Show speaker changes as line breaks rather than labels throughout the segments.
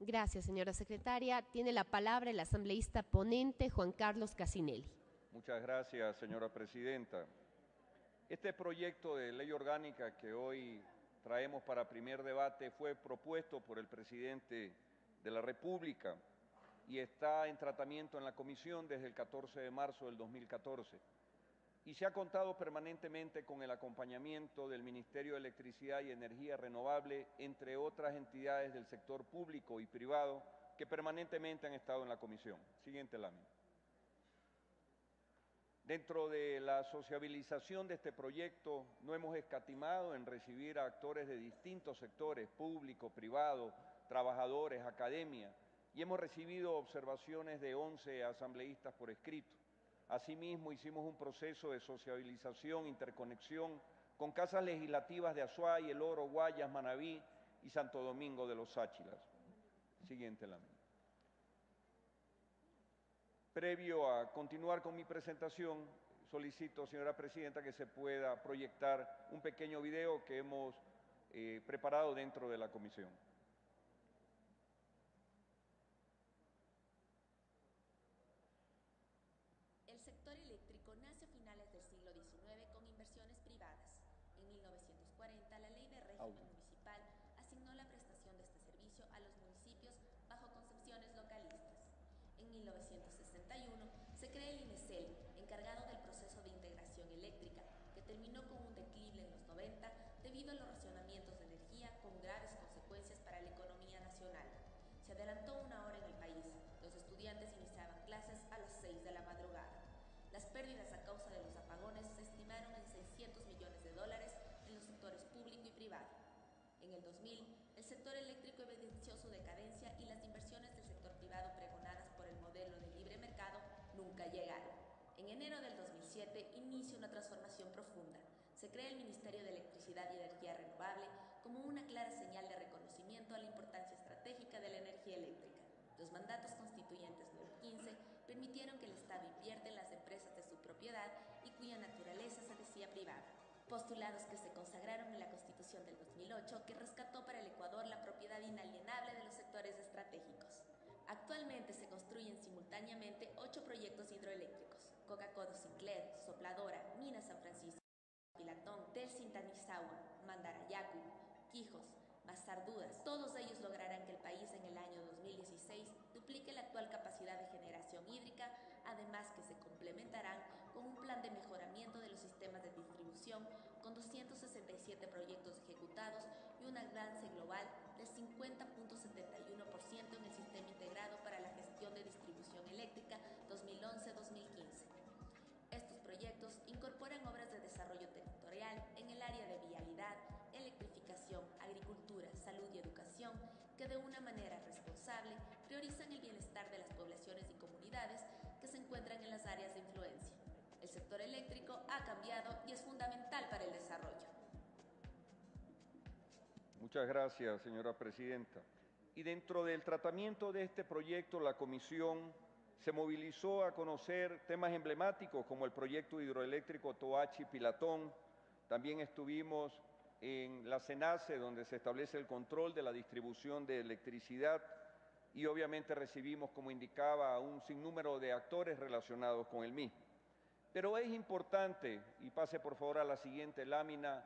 Gracias, señora secretaria. Tiene la palabra el asambleísta ponente Juan Carlos Casinelli.
Muchas gracias, señora presidenta. Este proyecto de ley orgánica que hoy traemos para primer debate fue propuesto por el presidente de la República y está en tratamiento en la comisión desde el 14 de marzo del 2014. Y se ha contado permanentemente con el acompañamiento del Ministerio de Electricidad y Energía Renovable, entre otras entidades del sector público y privado que permanentemente han estado en la comisión. Siguiente lámina. Dentro de la sociabilización de este proyecto, no hemos escatimado en recibir a actores de distintos sectores, público, privado, trabajadores, academia, y hemos recibido observaciones de 11 asambleístas por escrito. Asimismo, hicimos un proceso de sociabilización, interconexión con casas legislativas de Azuay, El Oro, Guayas, Manabí y Santo Domingo de los Áchilas. Siguiente lámina. Previo a continuar con mi presentación, solicito, señora presidenta, que se pueda proyectar un pequeño video que hemos preparado dentro de la comisión.
El sector eléctrico nace a finales del siglo XIX con inversiones privadas. En 1940, la Ley de Régimen Municipal asignó la prestación de este servicio a los municipios bajo concepciones localistas. En 1961 se crea el INESEL, encargado del proceso de integración eléctrica, que terminó con un declive en los 90 debido a los racionamientos de energía con graves consecuencias para la economía nacional. Se adelantó una hora en el país. Los estudiantes iniciaban clases a las 6 de la madrugada. Las pérdidas a causa de los apagones se estimaron en $600 millones en los sectores público y privado. En el 2000, el sector eléctrico evidenció su decadencia y las inversiones del sector privado pregonadas por el modelo de libre mercado nunca llegaron. En enero del 2007 inicia una transformación profunda. Se crea el Ministerio de Electricidad y Energía Renovable como una clara señal de reconocimiento a la importancia estratégica de la energía eléctrica. Los mandatos constituyentes 9 y 15 permitieron que el Estado invierta en las empresas de su propiedad y cuya naturaleza se decía privada. Postulados que se consagraron en la Constitución del 2008, que rescató para el Ecuador la propiedad inalienable de los sectores estratégicos. Actualmente se construyen simultáneamente 8 proyectos hidroeléctricos: Coca-Codo Sinclair, Sopladora, Mina San Francisco, Pilatón, Telsintanizagua, Mandarayacu, Quijos, Mazardudas. Todos ellos lograrán que el país en el año 2016 duplique la actual capacidad de generación hídrica, además que se complementarán con un plan de mejoramiento de los sistemas de distribución con 267 proyectos ejecutados y un avance global del 50.71% en el Sistema Integrado para la Gestión de Distribución Eléctrica 2011-2015. Estos proyectos incorporan obras de desarrollo territorial en el área de vialidad, electrificación, agricultura, salud y educación, que de una manera responsable priorizan el bienestar de las poblaciones y comunidades que se encuentran en las áreas de influencia. El sector eléctrico ha cambiado y es fundamental para el desarrollo.
Muchas gracias, señora presidenta. Y dentro del tratamiento de este proyecto, la comisión se movilizó a conocer temas emblemáticos como el proyecto hidroeléctrico Toachi-Pilatón. También estuvimos en la CENACE, donde se establece el control de la distribución de electricidad, y obviamente recibimos, como indicaba, a un sinnúmero de actores relacionados con el mismo. Pero es importante, y pase por favor a la siguiente lámina,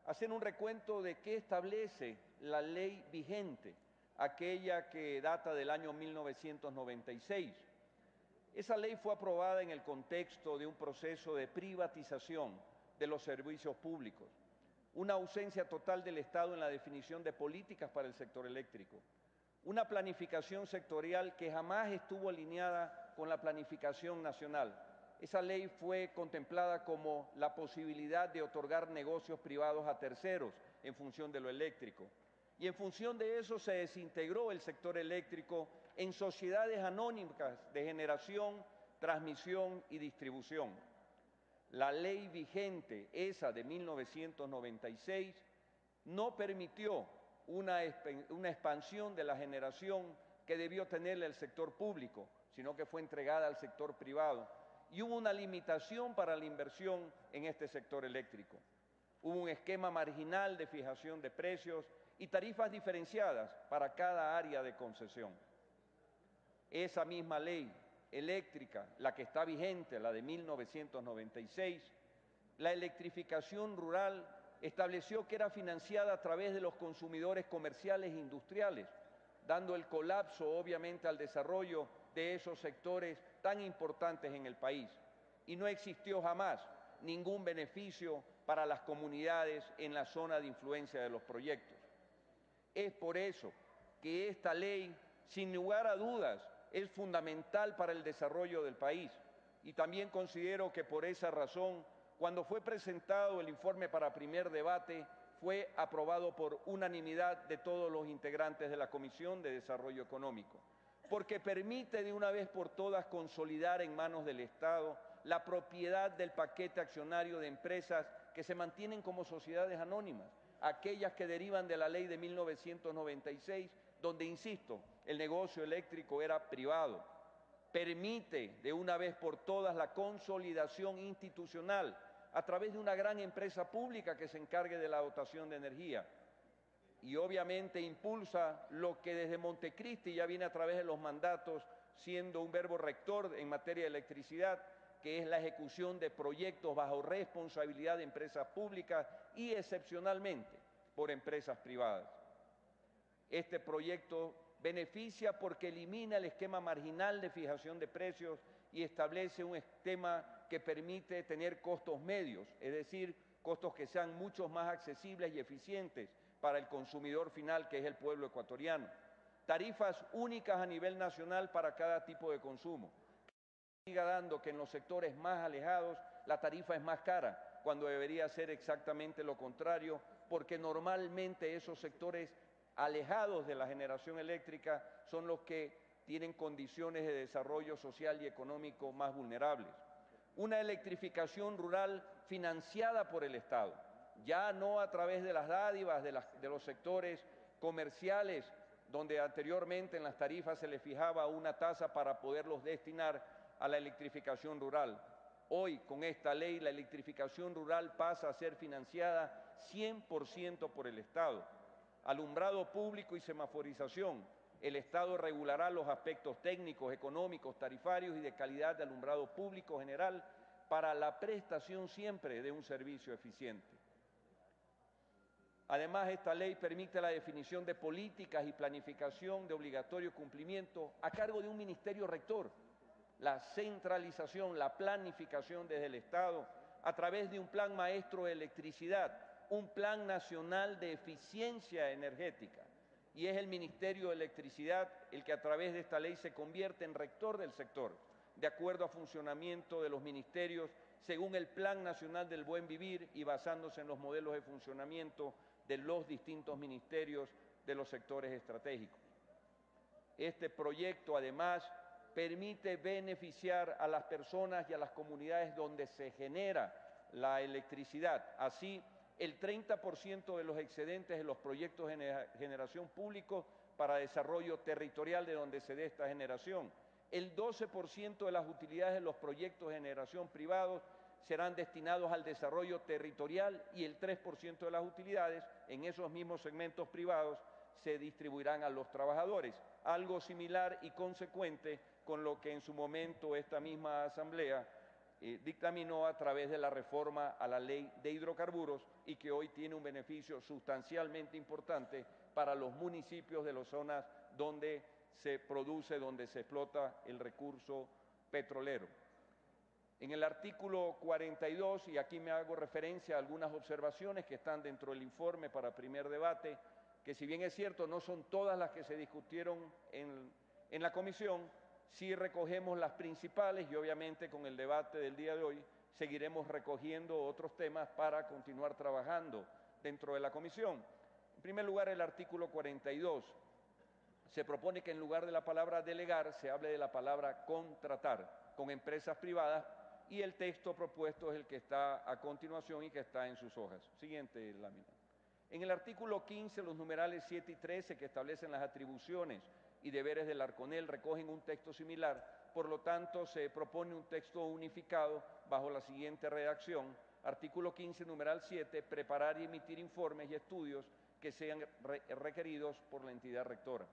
hacer un recuento de qué establece la ley vigente, aquella que data del año 1996. Esa ley fue aprobada en el contexto de un proceso de privatización de los servicios públicos, una ausencia total del Estado en la definición de políticas para el sector eléctrico, una planificación sectorial que jamás estuvo alineada con la planificación nacional. Esa ley fue contemplada como la posibilidad de otorgar negocios privados a terceros en función de lo eléctrico. Y en función de eso se desintegró el sector eléctrico en sociedades anónimas de generación, transmisión y distribución. La ley vigente, esa de 1996, no permitió una expansión de la generación que debió tener el sector público, sino que fue entregada al sector privado. Y hubo una limitación para la inversión en este sector eléctrico. Hubo un esquema marginal de fijación de precios y tarifas diferenciadas para cada área de concesión. Esa misma ley eléctrica, la que está vigente, la de 1996, la electrificación rural estableció que era financiada a través de los consumidores comerciales e industriales, dando el colapso obviamente al desarrollo de esos sectores tan importantes en el país. Y no existió jamás ningún beneficio para las comunidades en la zona de influencia de los proyectos. Es por eso que esta ley, sin lugar a dudas, es fundamental para el desarrollo del país. Y también considero que por esa razón, cuando fue presentado el informe para primer debate, fue aprobado por unanimidad de todos los integrantes de la Comisión de Desarrollo Económico, porque permite de una vez por todas consolidar en manos del Estado la propiedad del paquete accionario de empresas que se mantienen como sociedades anónimas, aquellas que derivan de la ley de 1996, donde, insisto, el negocio eléctrico era privado. Permite de una vez por todas la consolidación institucional a través de una gran empresa pública que se encargue de la dotación de energía. Y obviamente impulsa lo que desde Montecristi ya viene a través de los mandatos siendo un verbo rector en materia de electricidad, que es la ejecución de proyectos bajo responsabilidad de empresas públicas y excepcionalmente por empresas privadas. Este proyecto beneficia porque elimina el esquema marginal de fijación de precios y establece un esquema que permite tener costos medios, es decir, costos que sean mucho más accesibles y eficientes para el consumidor final, que es el pueblo ecuatoriano. Tarifas únicas a nivel nacional para cada tipo de consumo. Siga dando que en los sectores más alejados la tarifa es más cara, cuando debería ser exactamente lo contrario, porque normalmente esos sectores alejados de la generación eléctrica son los que tienen condiciones de desarrollo social y económico más vulnerables. Una electrificación rural financiada por el Estado, ya no a través de las dádivas de los sectores comerciales, donde anteriormente en las tarifas se les fijaba una tasa para poderlos destinar a la electrificación rural. Hoy, con esta ley, la electrificación rural pasa a ser financiada 100% por el Estado. Alumbrado público y semaforización. El Estado regulará los aspectos técnicos, económicos, tarifarios y de calidad de alumbrado público general para la prestación siempre de un servicio eficiente. Además, esta ley permite la definición de políticas y planificación de obligatorio cumplimiento a cargo de un ministerio rector, la centralización, la planificación desde el Estado a través de un plan maestro de electricidad, un plan nacional de eficiencia energética, y es el Ministerio de Electricidad el que a través de esta ley se convierte en rector del sector, de acuerdo a funcionamiento de los ministerios según el Plan Nacional del Buen Vivir y basándose en los modelos de funcionamiento de los distintos ministerios de los sectores estratégicos. Este proyecto, además, permite beneficiar a las personas y a las comunidades donde se genera la electricidad. Así, el 30% de los excedentes de los proyectos de generación público para desarrollo territorial de donde se dé esta generación. El 12% de las utilidades de los proyectos de generación privados serán destinados al desarrollo territorial y el 3% de las utilidades en esos mismos segmentos privados se distribuirán a los trabajadores. Algo similar y consecuente con lo que en su momento esta misma Asamblea dictaminó a través de la reforma a la Ley de Hidrocarburos y que hoy tiene un beneficio sustancialmente importante para los municipios de las zonas donde se produce, donde se explota el recurso petrolero. En el artículo 42, y aquí me hago referencia a algunas observaciones que están dentro del informe para primer debate, que si bien es cierto no son todas las que se discutieron en la comisión, sí recogemos las principales y obviamente con el debate del día de hoy seguiremos recogiendo otros temas para continuar trabajando dentro de la comisión. En primer lugar, el artículo 42. Se propone que en lugar de la palabra delegar se hable de la palabra contratar con empresas privadas y el texto propuesto es el que está a continuación y que está en sus hojas. Siguiente lámina. En el artículo 15, los numerales 7 y 13 que establecen las atribuciones y deberes del Arconel recogen un texto similar, por lo tanto se propone un texto unificado bajo la siguiente redacción. Artículo 15, numeral 7, preparar y emitir informes y estudios que sean requeridos por la entidad rectora.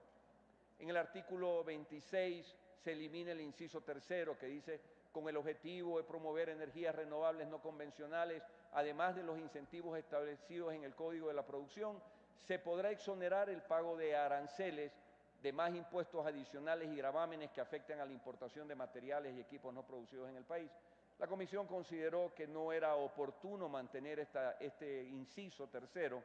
En el artículo 26 se elimina el inciso tercero que dice: con el objetivo de promover energías renovables no convencionales, además de los incentivos establecidos en el Código de la Producción, se podrá exonerar el pago de aranceles, de más impuestos adicionales y gravámenes que afectan a la importación de materiales y equipos no producidos en el país. La Comisión consideró que no era oportuno mantener este inciso tercero,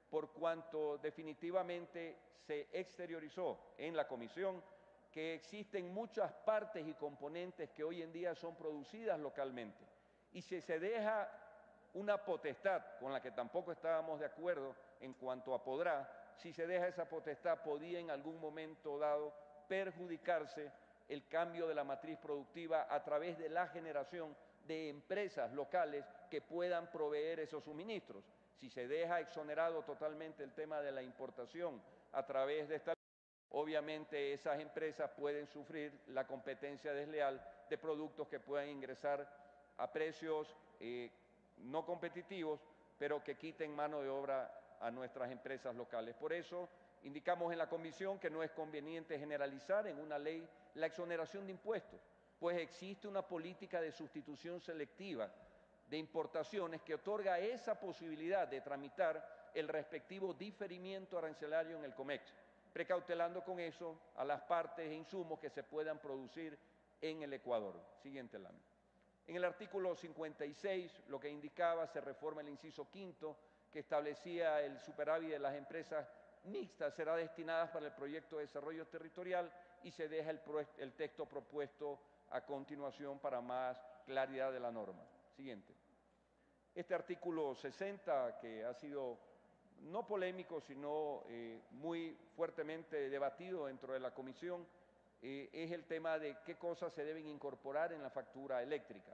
por cuanto definitivamente se exteriorizó en la Comisión que existen muchas partes y componentes que hoy en día son producidas localmente. Y si se deja una potestad, con la que tampoco estábamos de acuerdo en cuanto a podrá, si se deja esa potestad, podía en algún momento dado perjudicarse el cambio de la matriz productiva a través de la generación de empresas locales que puedan proveer esos suministros. Si se deja exonerado totalmente el tema de la importación a través de esta ley, obviamente esas empresas pueden sufrir la competencia desleal de productos que puedan ingresar a precios no competitivos, pero que quiten mano de obra a nuestras empresas locales. Por eso indicamos en la Comisión que no es conveniente generalizar en una ley la exoneración de impuestos, pues existe una política de sustitución selectiva de importaciones que otorga esa posibilidad de tramitar el respectivo diferimiento arancelario en el COMEX, precautelando con eso a las partes e insumos que se puedan producir en el Ecuador. Siguiente lámina. En el artículo 56, lo que indicaba, se reforma el inciso quinto, que establecía el superávit de las empresas mixtas será destinadas para el proyecto de desarrollo territorial, y se deja el texto propuesto a continuación para más claridad de la norma. Siguiente. Este artículo 60, que ha sido no polémico, sino muy fuertemente debatido dentro de la Comisión, es el tema de qué cosas se deben incorporar en la factura eléctrica.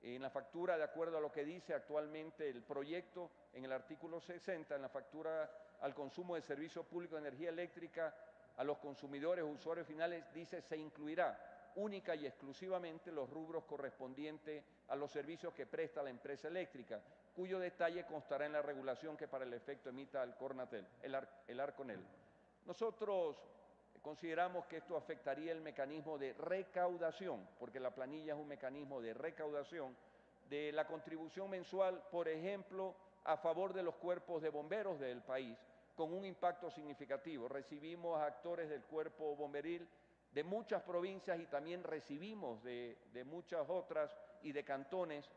En la factura, de acuerdo a lo que dice actualmente el proyecto, en el artículo 60, en la factura al consumo de servicio público de energía eléctrica a los consumidores o usuarios finales, dice se incluirá única y exclusivamente los rubros correspondientes a los servicios que presta la empresa eléctrica, cuyo detalle constará en la regulación que para el efecto emita el ARCONEL. Nosotros consideramos que esto afectaría el mecanismo de recaudación, porque la planilla es un mecanismo de recaudación de la contribución mensual, por ejemplo, a favor de los cuerpos de bomberos del país, con un impacto significativo. Recibimos a actores del cuerpo bomberil de muchas provincias y también recibimos de muchas otras y de cantones,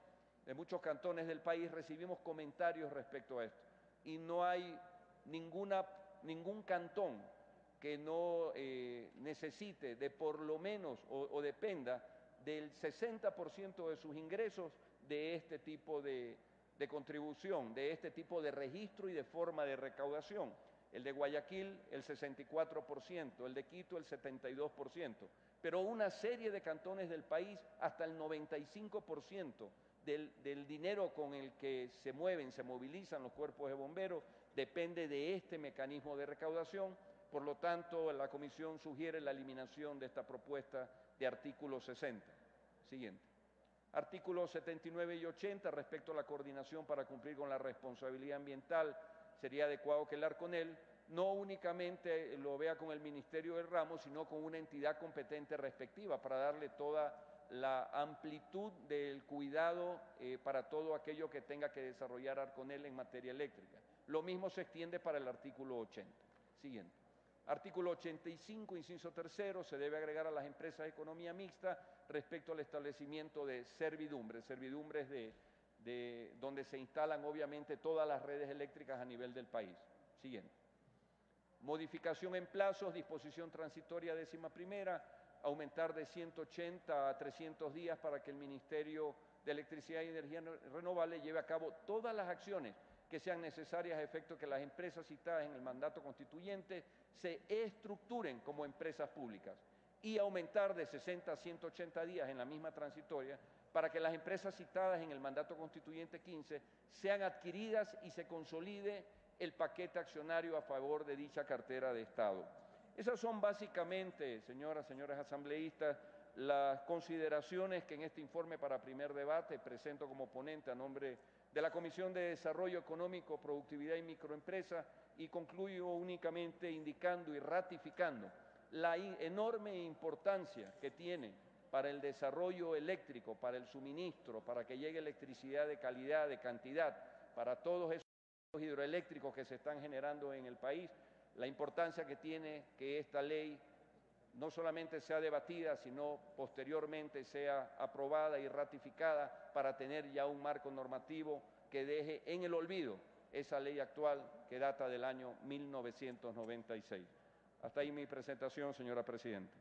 de muchos cantones del país, recibimos comentarios respecto a esto. Y no hay ningún cantón que no necesite de por lo menos o dependa del 60% de sus ingresos de este tipo de contribución, de este tipo de registro y de forma de recaudación. El de Guayaquil el 64%, el de Quito el 72%, pero una serie de cantones del país hasta el 95% del dinero con el que se movilizan los cuerpos de bomberos depende de este mecanismo de recaudación. Por lo tanto, la Comisión sugiere la eliminación de esta propuesta de artículo 60. Siguiente. Artículos 79 y 80, respecto a la coordinación para cumplir con la responsabilidad ambiental, sería adecuado que el ARCONEL no únicamente lo vea con el Ministerio del Ramo, sino con una entidad competente respectiva para darle toda la amplitud del cuidado para todo aquello que tenga que desarrollar ARCONEL en materia eléctrica. Lo mismo se extiende para el artículo 80. Siguiente. Artículo 85, inciso tercero, se debe agregar a las empresas de economía mixta respecto al establecimiento de servidumbres donde se instalan obviamente todas las redes eléctricas a nivel del país. Siguiente. Modificación en plazos, disposición transitoria 11ª, aumentar de 180 a 300 días para que el Ministerio de Electricidad y Energía Renovable lleve a cabo todas las acciones que sean necesarias a efecto que las empresas citadas en el mandato constituyente se estructuren como empresas públicas, y aumentar de 60 a 180 días en la misma transitoria para que las empresas citadas en el mandato constituyente 15 sean adquiridas y se consolide el paquete accionario a favor de dicha cartera de Estado. Esas son básicamente, señoras, señores asambleístas, las consideraciones que en este informe para primer debate presento como ponente a nombre de la Comisión de Desarrollo Económico, Productividad y Microempresa, y concluyo únicamente indicando y ratificando la enorme importancia que tiene para el desarrollo eléctrico, para el suministro, para que llegue electricidad de calidad, de cantidad, para todos esos hidroeléctricos que se están generando en el país, la importancia que tiene que esta ley no solamente sea debatida, sino posteriormente sea aprobada y ratificada para tener ya un marco normativo que deje en el olvido esa ley actual que data del año 1996. Hasta ahí mi presentación, señora presidenta.